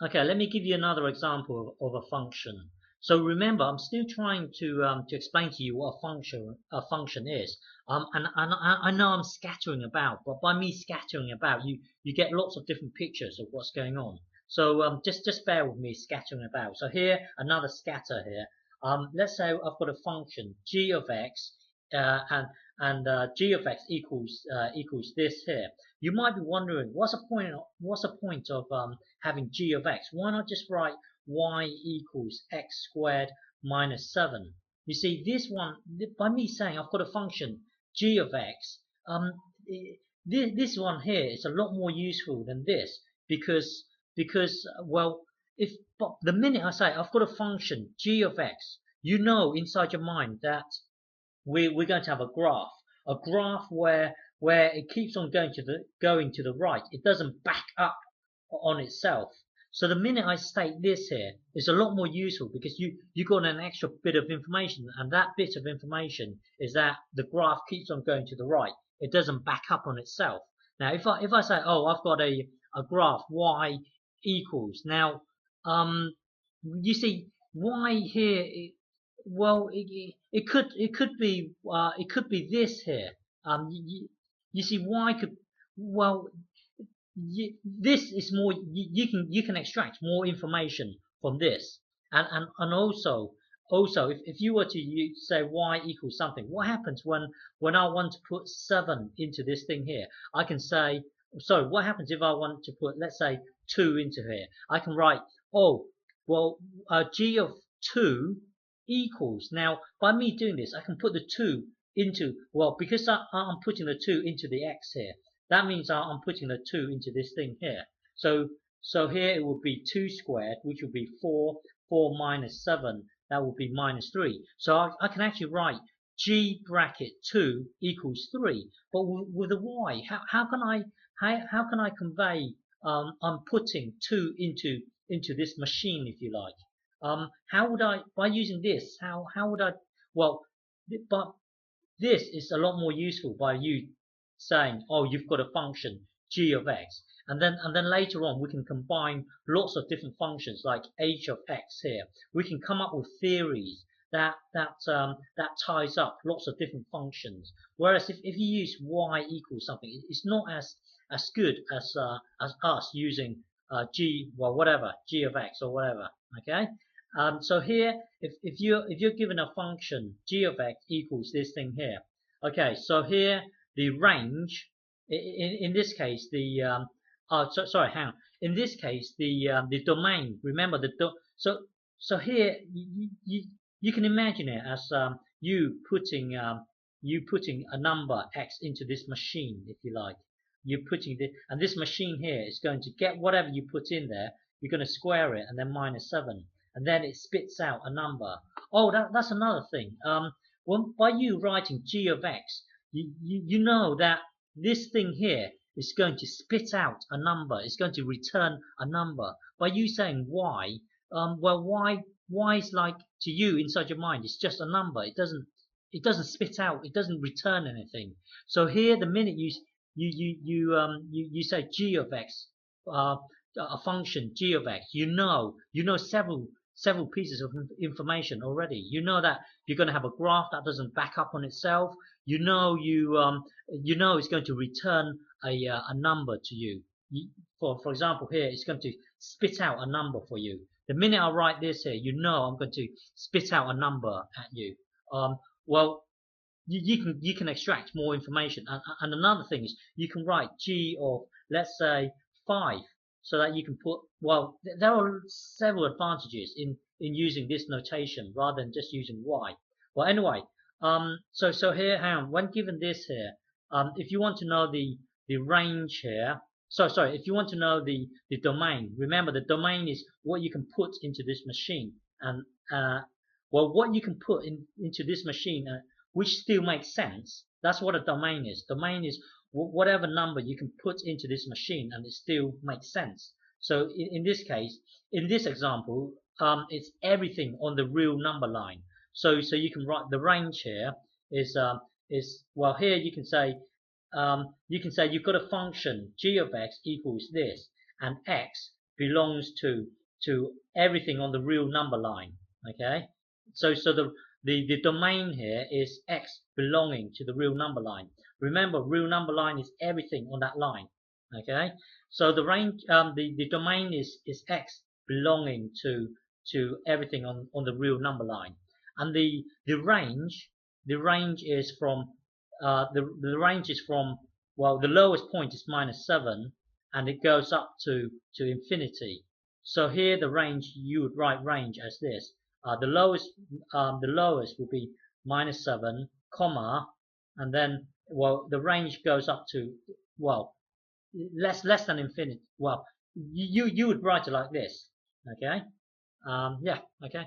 Okay, let me give you another example of a function. So remember, I'm still trying to explain to you what a function is. And I know I'm scattering about, but by me scattering about, you get lots of different pictures of what's going on. So just bear with me scattering about. So here, another scatter here. Let's say I've got a function g of x, and g of x equals this here. You might be wondering, what's the point of having g of x? Why not just write y equals x squared minus 7? You see, this one, by me saying I've got a function g of x, um, this one here is a lot more useful than this because well, if but the minute I say I've got a function g of x, you know inside your mind that we're going to have a graph where it keeps on going to the right. It doesn't back up on itself. So the minute I state this here, it's a lot more useful because you got an extra bit of information, and that bit of information is that the graph keeps on going to the right. It doesn't back up on itself. Now, if I say, oh, I've got a graph y equals now, you see y here. Well, it could be this here. You see y could well this is more you can extract more information from this, and also if you were to say y equals something, what happens when I want to put 7 into this thing here? I can say, sorry, what happens if I want to put, let's say, 2 into here? I can write, oh, well, g of 2 equals, now by me doing this I can put the 2 into, well, because I'm putting the 2 into the x here, that means I'm putting the 2 into this thing here. So here it will be 2 squared, which will be 4. 4 minus 7, that will be minus 3. So I can actually write g bracket 2 equals 3. But with a y, how can I convey I'm putting 2 into this machine, if you like? How would I, by using this, how would I, well, but this is a lot more useful by you saying, oh, you've got a function g of x, and then later on we can combine lots of different functions like h of x here. We can come up with theories that ties up lots of different functions. Whereas if you use y equals something, it's not as good as us using g, well, whatever, g of x or whatever. Okay. So here, if you're given a function g of x equals this thing here, okay. So here the range, in this case sorry, hang on. In this case the domain. Remember so here you can imagine it as you putting a number x into this machine, if you like. You're putting this, and this machine here is going to get whatever you put in there. You're going to square it and then minus 7, and then it spits out a number. Oh, that's another thing. By you writing g of x, you know that this thing here is going to spit out a number. It's going to return a number. By you saying y, well, y is like, to you inside your mind, it's just a number. It doesn't spit out. It doesn't return anything. So here, the minute you say g of x, a function g of x, you know several pieces of information already. You know that you're going to have a graph that doesn't back up on itself. You know it's going to return a number to you. For example, here it's going to spit out a number for you. The minute I write this here, you know I'm going to spit out a number at you. Well, you can extract more information, and another thing is you can write g of, let's say, 5, so that you can put, well, there are several advantages in using this notation rather than just using y. Well, anyway, so here, hang on, when given this here, if you want to know the range here, sorry, if you want to know the domain, remember the domain is what you can put into this machine, and well, what you can put into this machine, which still makes sense. That's what a domain is. Domain is whatever number you can put into this machine and it still makes sense. So in this case, in this example, it's everything on the real number line. So you can write the range here is well, here you can say you've got a function g of x equals this, and x belongs to everything on the real number line. Okay, so the domain here is x belonging to the real number line. Remember, real number line is everything on that line. Okay, so the range, the domain is x belonging to everything on the real number line, and the range is from the range is from, well, the lowest point is -7, and it goes up to infinity. So here the range, you would write range as this. The lowest will be -7, comma, and then, well, the range goes up to, well, less than infinity. Well, you would write it like this. Okay. Yeah. Okay.